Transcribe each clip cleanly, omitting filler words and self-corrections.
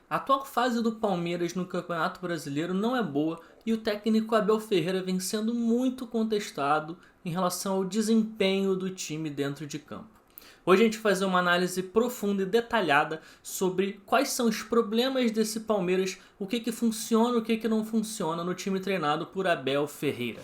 A atual fase do Palmeiras no Campeonato Brasileiro não é boa e o técnico Abel Ferreira vem sendo muito contestado em relação ao desempenho do time dentro de campo. Hoje a gente vai fazer uma análise profunda e detalhada sobre quais são os problemas desse Palmeiras, o que funciona e o que não funciona no time treinado por Abel Ferreira.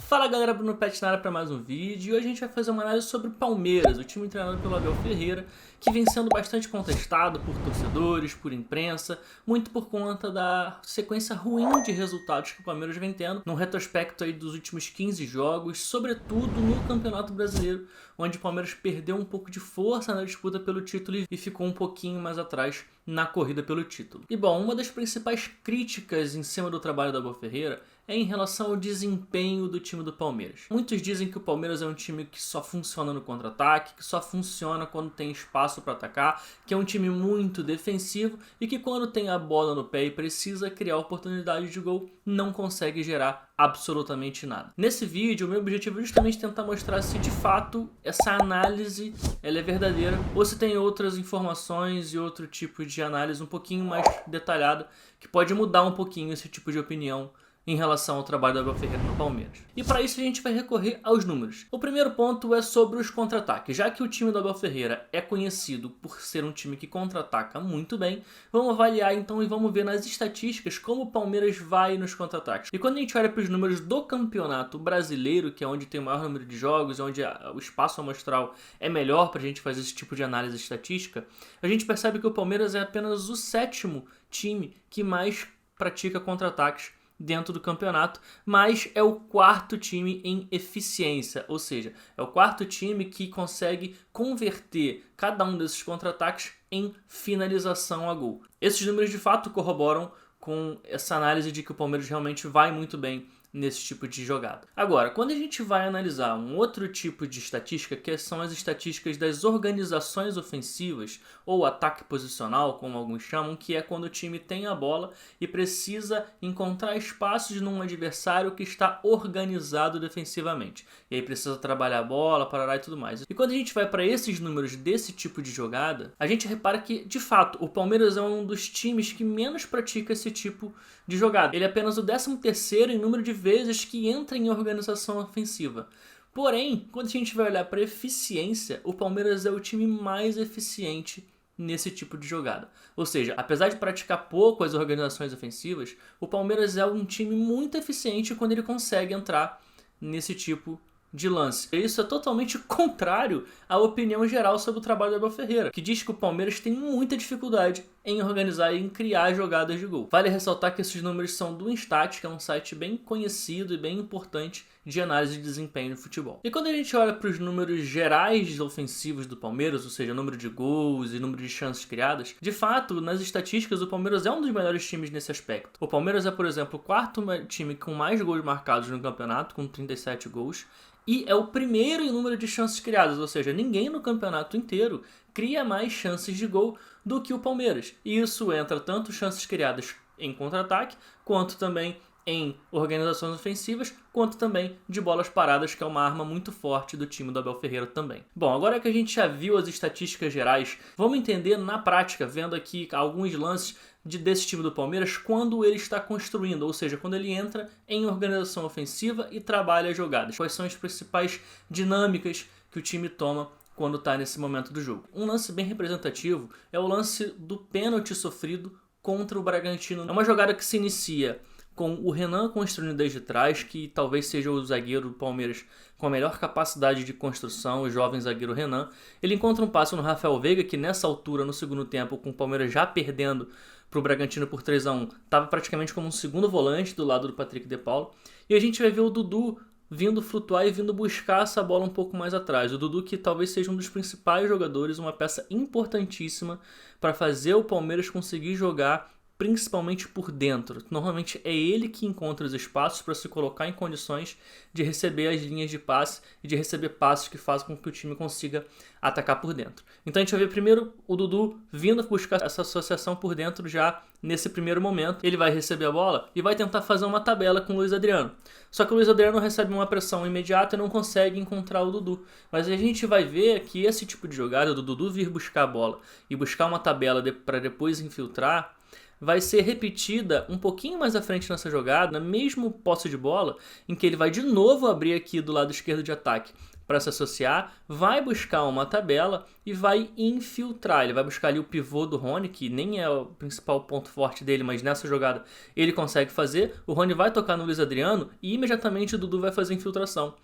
Fala galera, Bruno Pet na área para mais um vídeo e hoje a gente vai fazer uma análise sobre o Palmeiras, o time treinado pelo Abel Ferreira, que vem sendo bastante contestado por torcedores, por imprensa, muito por conta da sequência ruim de resultados que o Palmeiras vem tendo num retrospecto aí dos últimos 15 jogos, sobretudo no Campeonato Brasileiro, onde o Palmeiras perdeu um pouco de força na disputa pelo título e ficou um pouquinho mais atrás na corrida pelo título. E bom, uma das principais críticas em cima do trabalho do Abel Ferreira é em relação ao desempenho do time do Palmeiras. Muitos dizem que o Palmeiras é um time que só funciona no contra-ataque, que só funciona quando tem espaço para atacar, que é um time muito defensivo e que quando tem a bola no pé e precisa criar oportunidade de gol, não consegue gerar absolutamente nada. Nesse vídeo, o meu objetivo é justamente tentar mostrar se de fato essa análise ela é verdadeira ou se tem outras informações e outro tipo de análise um pouquinho mais detalhada que pode mudar um pouquinho esse tipo de opinião em relação ao trabalho do Abel Ferreira no Palmeiras. E para isso a gente vai recorrer aos números. O primeiro ponto é sobre os contra-ataques. Já que o time do Abel Ferreira é conhecido por ser um time que contra-ataca muito bem, vamos avaliar então e vamos ver nas estatísticas como o Palmeiras vai nos contra-ataques. E quando a gente olha para os números do Campeonato Brasileiro, que é onde tem o maior número de jogos, onde o espaço amostral é melhor para a gente fazer esse tipo de análise estatística, a gente percebe que o Palmeiras é apenas o 7º time que mais pratica contra-ataques dentro do campeonato, mas é o 4º time em eficiência, ou seja, é o 4º time que consegue converter cada um desses contra-ataques em finalização a gol. Esses números de fato corroboram com essa análise de que o Palmeiras realmente vai muito bem nesse tipo de jogada. Agora, quando a gente vai analisar um outro tipo de estatística, que são as estatísticas das organizações ofensivas, ou ataque posicional, como alguns chamam, que é quando o time tem a bola e precisa encontrar espaços num adversário que está organizado defensivamente. E aí precisa trabalhar a bola, parar e tudo mais. E quando a gente vai para esses números desse tipo de jogada, a gente repara que, de fato, o Palmeiras é um dos times que menos pratica esse tipo de jogada. Ele é apenas o 13º em número de vezes que entra em organização ofensiva. Porém, quando a gente vai olhar para eficiência, o Palmeiras é o time mais eficiente nesse tipo de jogada. Ou seja, apesar de praticar pouco as organizações ofensivas, o Palmeiras é um time muito eficiente quando ele consegue entrar nesse tipo de lance. E isso é totalmente contrário à opinião geral sobre o trabalho do Abel Ferreira, que diz que o Palmeiras tem muita dificuldade em organizar e em criar jogadas de gol. Vale ressaltar que esses números são do Instat, que é um site bem conhecido e bem importante de análise de desempenho no futebol. E quando a gente olha para os números gerais ofensivos do Palmeiras, ou seja, número de gols e número de chances criadas, de fato, nas estatísticas, o Palmeiras é um dos melhores times nesse aspecto. O Palmeiras é, por exemplo, o 4º time com mais gols marcados no campeonato, com 37 gols, e é o primeiro em número de chances criadas, ou seja, ninguém no campeonato inteiro cria mais chances de gol do que o Palmeiras. E isso entra tanto chances criadas em contra-ataque, quanto também em organizações ofensivas, quanto também de bolas paradas, que é uma arma muito forte do time do Abel Ferreira também. Bom, agora que a gente já viu as estatísticas gerais, vamos entender na prática, vendo aqui alguns lances desse time do Palmeiras, quando ele está construindo, ou seja, quando ele entra em organização ofensiva e trabalha jogadas. Quais são as principais dinâmicas que o time toma quando está nesse momento do jogo. Um lance bem representativo é o lance do pênalti sofrido contra o Bragantino. É uma jogada que se inicia com o Renan construindo desde trás, que talvez seja o zagueiro do Palmeiras com a melhor capacidade de construção, o jovem zagueiro Renan. Ele encontra um passe no Rafael Veiga, que nessa altura, no segundo tempo, com o Palmeiras já perdendo para o Bragantino por 3-1, estava praticamente como um segundo volante do lado do Patrick de Paula. E a gente vai ver o Dudu vindo flutuar e vindo buscar essa bola um pouco mais atrás. O Dudu, que talvez seja um dos principais jogadores, uma peça importantíssima para fazer o Palmeiras conseguir jogar principalmente por dentro. Normalmente é ele que encontra os espaços para se colocar em condições de receber as linhas de passe e de receber passes que fazem com que o time consiga atacar por dentro. Então a gente vai ver primeiro o Dudu vindo buscar essa associação por dentro já nesse primeiro momento. Ele vai receber a bola e vai tentar fazer uma tabela com o Luiz Adriano. Só que o Luiz Adriano recebe uma pressão imediata e não consegue encontrar o Dudu. Mas a gente vai ver que esse tipo de jogada do Dudu vir buscar a bola e buscar uma tabela para depois infiltrar vai ser repetida um pouquinho mais à frente nessa jogada, na mesma posse de bola, em que ele vai de novo abrir aqui do lado esquerdo de ataque para se associar, vai buscar uma tabela e vai infiltrar. Ele vai buscar ali o pivô do Rony, que nem é o principal ponto forte dele, mas nessa jogada ele consegue fazer. O Rony vai tocar no Luiz Adriano e imediatamente o Dudu vai fazer infiltração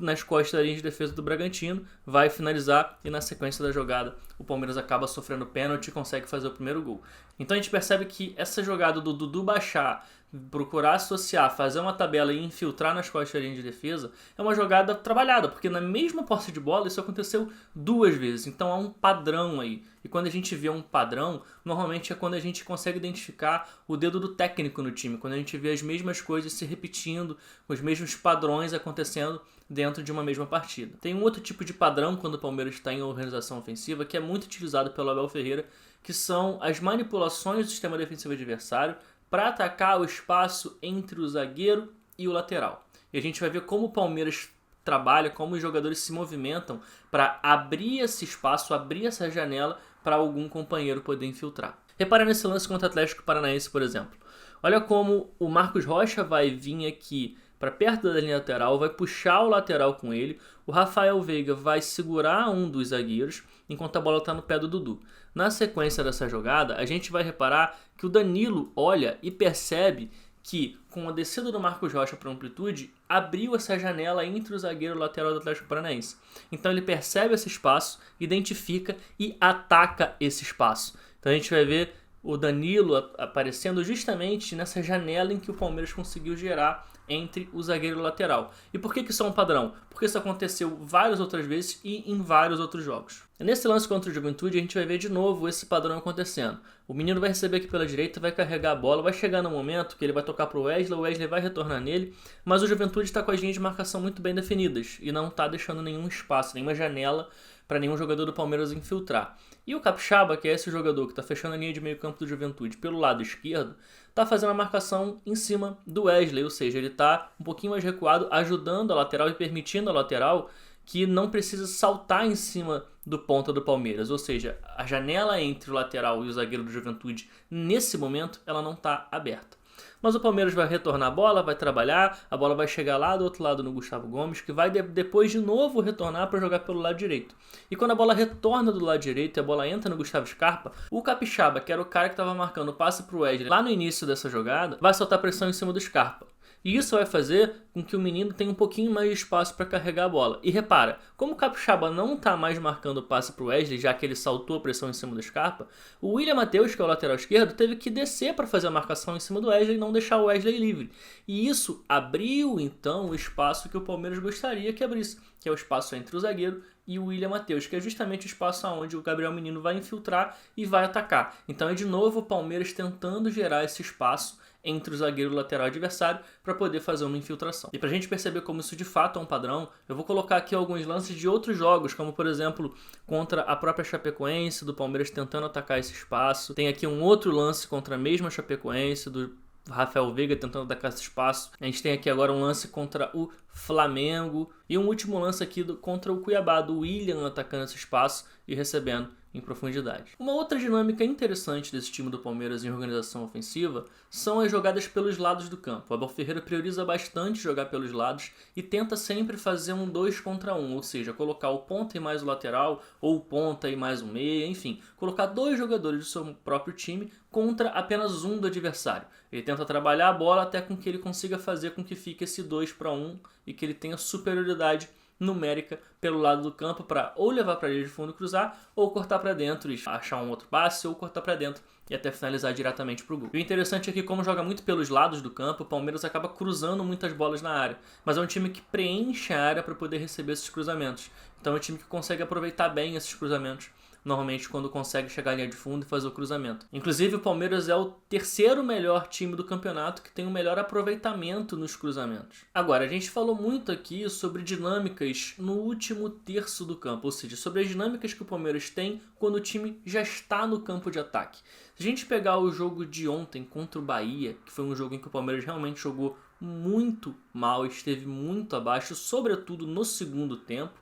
nas costas da linha de defesa do Bragantino, vai finalizar e na sequência da jogada o Palmeiras acaba sofrendo pênalti e consegue fazer o primeiro gol. Então a gente percebe que essa jogada do Dudu baixar, procurar associar, fazer uma tabela e infiltrar nas costas da linha de defesa é uma jogada trabalhada, porque na mesma posse de bola isso aconteceu 2 vezes, então há um padrão aí. E quando a gente vê um padrão, normalmente é quando a gente consegue identificar o dedo do técnico no time, quando a gente vê as mesmas coisas se repetindo, os mesmos padrões acontecendo dentro de uma mesma partida. Tem um outro tipo de padrão quando o Palmeiras está em organização ofensiva que é muito utilizado pelo Abel Ferreira, que são as manipulações do sistema defensivo adversário para atacar o espaço entre o zagueiro e o lateral. E a gente vai ver como o Palmeiras trabalha, como os jogadores se movimentam para abrir esse espaço, abrir essa janela para algum companheiro poder infiltrar. Repara nesse lance contra o Atlético Paranaense, por exemplo. Olha como o Marcos Rocha vai vir aqui para perto da linha lateral, vai puxar o lateral com ele, o Rafael Veiga vai segurar um dos zagueiros, enquanto a bola está no pé do Dudu. Na sequência dessa jogada, a gente vai reparar que o Danilo olha e percebe que, com a descida do Marcos Rocha para amplitude, abriu essa janela entre o zagueiro e o lateral do Atlético Paranaense. Então ele percebe esse espaço, identifica e ataca esse espaço. Então a gente vai ver o Danilo aparecendo justamente nessa janela em que o Palmeiras conseguiu gerar entre o zagueiro e o lateral. E por que isso é um padrão? Porque isso aconteceu várias outras vezes e em vários outros jogos. Nesse lance contra o Juventude, a gente vai ver de novo esse padrão acontecendo. O menino vai receber aqui pela direita, vai carregar a bola, vai chegar no momento que ele vai tocar para o Wesley vai retornar nele, mas o Juventude está com as linhas de marcação muito bem definidas e não está deixando nenhum espaço, nenhuma janela para nenhum jogador do Palmeiras infiltrar. E o Capixaba, que é esse jogador que está fechando a linha de meio campo do Juventude pelo lado esquerdo, está fazendo a marcação em cima do Wesley, ou seja, ele está um pouquinho mais recuado, ajudando a lateral e permitindo a lateral que não precisa saltar em cima do ponta do Palmeiras, ou seja, a janela entre o lateral e o zagueiro do Juventude, nesse momento, ela não está aberta. Mas o Palmeiras vai retornar a bola, vai trabalhar, a bola vai chegar lá do outro lado no Gustavo Gomes, que vai depois de novo retornar para jogar pelo lado direito. E quando a bola retorna do lado direito e a bola entra no Gustavo Scarpa, o Capixaba, que era o cara que estava marcando o passe para o Wesley lá no início dessa jogada, vai soltar pressão em cima do Scarpa. E isso vai fazer com que o menino tenha um pouquinho mais de espaço para carregar a bola. E repara, como o Capixaba não está mais marcando o passe para o Wesley, já que ele saltou a pressão em cima do Scarpa, o William Matheus, que é o lateral esquerdo, teve que descer para fazer a marcação em cima do Wesley e não deixar o Wesley livre. E isso abriu, então, o espaço que o Palmeiras gostaria que abrisse, que é o espaço entre o zagueiro e o William Matheus, que é justamente o espaço onde o Gabriel Menino vai infiltrar e vai atacar. Então é de novo o Palmeiras tentando gerar esse espaço entre o zagueiro e o lateral adversário para poder fazer uma infiltração. E para a gente perceber como isso de fato é um padrão, eu vou colocar aqui alguns lances de outros jogos, como por exemplo contra a própria Chapecoense, do Palmeiras tentando atacar esse espaço. Tem aqui um outro lance contra a mesma Chapecoense, do Rafael Veiga tentando atacar esse espaço. A gente tem aqui agora um lance contra o Flamengo e um último lance aqui contra o Cuiabá, do William atacando esse espaço e recebendo em profundidade. Uma outra dinâmica interessante desse time do Palmeiras em organização ofensiva são as jogadas pelos lados do campo. O Abel Ferreira prioriza bastante jogar pelos lados e tenta sempre fazer um 2 contra 1, ou seja, colocar o ponta e mais o lateral, ou o ponta e mais o meia, enfim, colocar 2 jogadores do seu próprio time contra apenas um do adversário. Ele tenta trabalhar a bola até com que ele consiga fazer com que fique esse 2 para 1 e que ele tenha superioridade numérica pelo lado do campo para ou levar para a linha de fundo e cruzar, ou cortar para dentro e achar um outro passe, ou cortar para dentro e até finalizar diretamente para o gol. E o interessante é que, como joga muito pelos lados do campo, o Palmeiras acaba cruzando muitas bolas na área, mas é um time que preenche a área para poder receber esses cruzamentos. Então é um time que consegue aproveitar bem esses cruzamentos normalmente quando consegue chegar à linha de fundo e fazer o cruzamento. Inclusive o Palmeiras é o terceiro melhor time do campeonato que tem o melhor aproveitamento nos cruzamentos. Agora, a gente falou muito aqui sobre dinâmicas no último terço do campo, ou seja, sobre as dinâmicas que o Palmeiras tem quando o time já está no campo de ataque. Se a gente pegar o jogo de ontem contra o Bahia, que foi um jogo em que o Palmeiras realmente jogou muito mal, esteve muito abaixo, sobretudo no segundo tempo,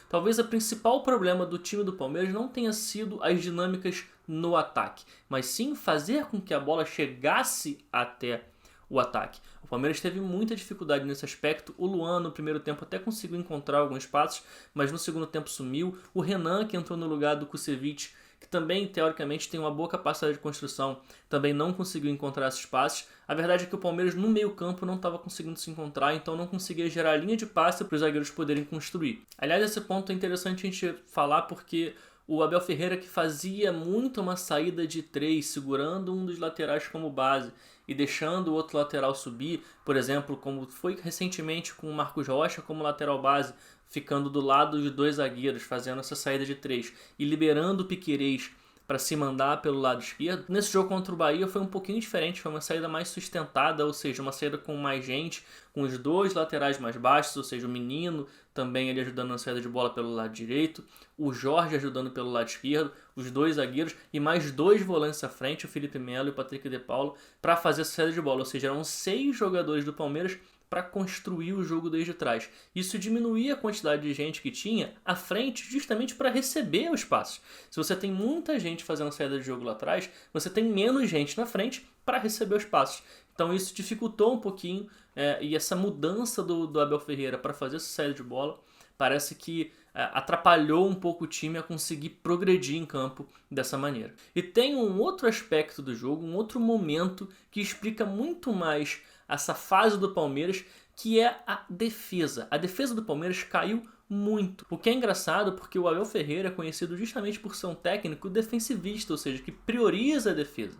talvez o principal problema do time do Palmeiras não tenha sido as dinâmicas no ataque, mas sim fazer com que a bola chegasse até o ataque. O Palmeiras teve muita dificuldade nesse aspecto. O Luan no primeiro tempo até conseguiu encontrar alguns passos, mas no segundo tempo sumiu. O Renan, que entrou no lugar do Kusevich, que também teoricamente tem uma boa capacidade de construção, também não conseguiu encontrar esses passes. A verdade é que o Palmeiras no meio campo não estava conseguindo se encontrar, então não conseguia gerar linha de passe para os zagueiros poderem construir. Aliás, esse ponto é interessante a gente falar porque o Abel Ferreira, que fazia muito uma saída de 3, segurando um dos laterais como base e deixando o outro lateral subir, por exemplo, como foi recentemente com o Marcos Rocha como lateral base, ficando do lado de 2 zagueiros, fazendo essa saída de 3 e liberando o Piquerez para se mandar pelo lado esquerdo. Nesse jogo contra o Bahia foi um pouquinho diferente, foi uma saída mais sustentada, ou seja, uma saída com mais gente, com os 2 laterais mais baixos, ou seja, o Menino também ele ajudando na saída de bola pelo lado direito, o Jorge ajudando pelo lado esquerdo, os 2 zagueiros e mais 2 volantes à frente, o Felipe Melo e o Patrick de Paulo, para fazer essa saída de bola, ou seja, eram 6 jogadores do Palmeiras para construir o jogo desde trás. Isso diminuía a quantidade de gente que tinha à frente justamente para receber os passos. Se você tem muita gente fazendo saída de jogo lá atrás, você tem menos gente na frente para receber os passos. Então isso dificultou um pouquinho e essa mudança do Abel Ferreira para fazer essa saída de bola parece que atrapalhou um pouco o time a conseguir progredir em campo dessa maneira. E tem um outro aspecto do jogo, um outro momento que explica muito mais essa fase do Palmeiras, que é a defesa. A defesa do Palmeiras caiu muito. O que é engraçado porque o Abel Ferreira é conhecido justamente por ser um técnico defensivista, ou seja, que prioriza a defesa.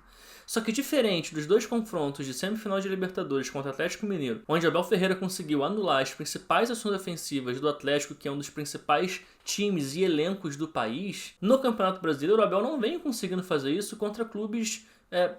Só que diferente dos 2 confrontos de semifinal de Libertadores contra o Atlético Mineiro, onde Abel Ferreira conseguiu anular as principais ações ofensivas do Atlético, que é um dos principais times e elencos do país, no Campeonato Brasileiro o Abel não vem conseguindo fazer isso contra clubes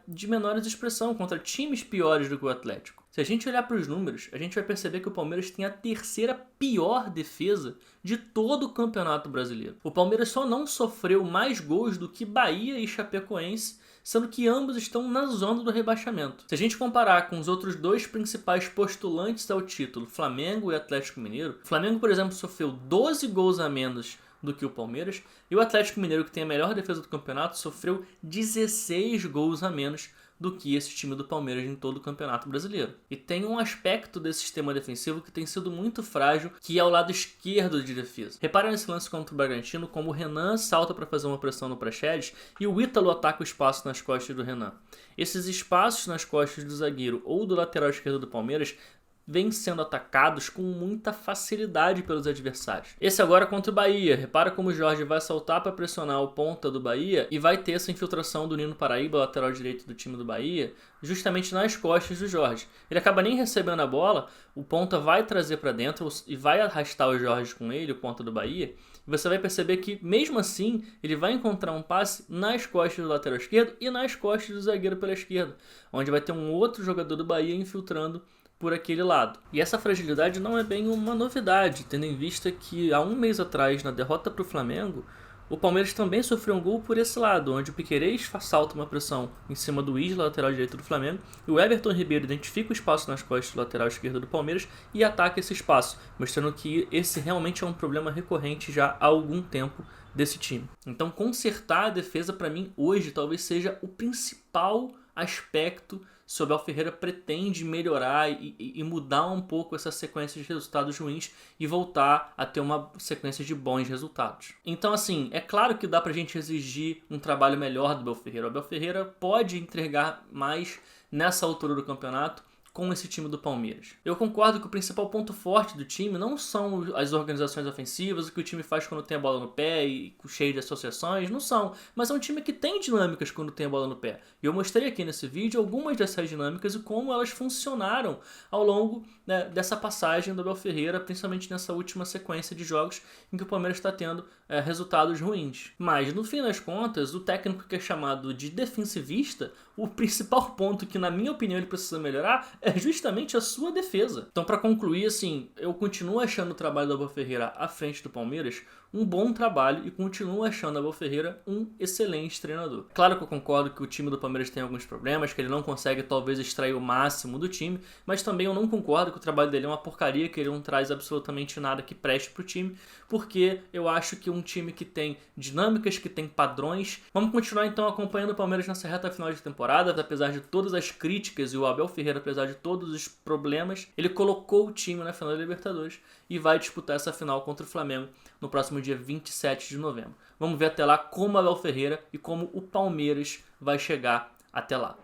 de menores expressão, contra times piores do que o Atlético. Se a gente olhar para os números, a gente vai perceber que o Palmeiras tem a terceira pior defesa de todo o Campeonato Brasileiro. O Palmeiras só não sofreu mais gols do que Bahia e Chapecoense, sendo que ambos estão na zona do rebaixamento. Se a gente comparar com os outros 2 principais postulantes ao título, Flamengo e Atlético Mineiro, o Flamengo, por exemplo, sofreu 12 gols a menos do que o Palmeiras, e o Atlético Mineiro, que tem a melhor defesa do campeonato, sofreu 16 gols a menos do que esse time do Palmeiras em todo o Campeonato Brasileiro. E tem um aspecto desse sistema defensivo que tem sido muito frágil, que é o lado esquerdo de defesa. Repara nesse lance contra o Bragantino, como o Renan salta para fazer uma pressão no Praxedes e o Ítalo ataca o espaço nas costas do Renan. Esses espaços nas costas do zagueiro ou do lateral esquerdo do Palmeiras vêm sendo atacados com muita facilidade pelos adversários. Esse agora contra o Bahia. Repara como o Jorge vai saltar para pressionar o ponta do Bahia e vai ter essa infiltração do Nino Paraíba, lateral direito do time do Bahia, justamente nas costas do Jorge. Ele acaba nem recebendo a bola, o ponta vai trazer para dentro e vai arrastar o Jorge com ele, o ponta do Bahia, e você vai perceber que mesmo assim ele vai encontrar um passe nas costas do lateral esquerdo e nas costas do zagueiro pela esquerda, onde vai ter um outro jogador do Bahia infiltrando por aquele lado. E essa fragilidade não é bem uma novidade, tendo em vista que há um mês atrás, na derrota para o Flamengo, o Palmeiras também sofreu um gol por esse lado, onde o Piquerez salta uma pressão em cima do Isla, lateral direito do Flamengo, e o Everton Ribeiro identifica o espaço nas costas do lateral esquerdo do Palmeiras e ataca esse espaço, mostrando que esse realmente é um problema recorrente já há algum tempo desse time. Então consertar a defesa para mim hoje talvez seja o principal aspecto se o Abel Ferreira pretende melhorar e mudar um pouco essa sequência de resultados ruins e voltar a ter uma sequência de bons resultados. Então, assim, é claro que dá pra gente exigir um trabalho melhor do Abel Ferreira. O Abel Ferreira pode entregar mais nessa altura do campeonato com esse time do Palmeiras. Eu concordo que o principal ponto forte do time não são as organizações ofensivas, o que o time faz quando tem a bola no pé e cheio de associações, não são, mas é um time que tem dinâmicas quando tem a bola no pé. E eu mostrei aqui nesse vídeo algumas dessas dinâmicas e como elas funcionaram ao longo, né, dessa passagem do Abel Ferreira, principalmente nessa última sequência de jogos em que o Palmeiras está tendo resultados ruins. Mas no fim das contas, o técnico que é chamado de defensivista, o principal ponto que na minha opinião ele precisa melhorar é justamente a sua defesa. Então, para concluir, assim, eu continuo achando o trabalho do Abel Ferreira à frente do Palmeiras um bom trabalho e continuo achando o Abel Ferreira um excelente treinador. Claro que eu concordo que o time do Palmeiras tem alguns problemas, que ele não consegue talvez extrair o máximo do time, mas também eu não concordo que o trabalho dele é uma porcaria, que ele não traz absolutamente nada que preste pro time, porque eu acho que um time que tem dinâmicas, que tem padrões. Vamos continuar então acompanhando o Palmeiras nessa reta final de temporada, apesar de todas as críticas, e o Abel Ferreira, apesar de todos os problemas, ele colocou o time na final da Libertadores e vai disputar essa final contra o Flamengo no próximo dia 27 de novembro. Vamos ver até lá como o Abel Ferreira e como o Palmeiras vai chegar até lá.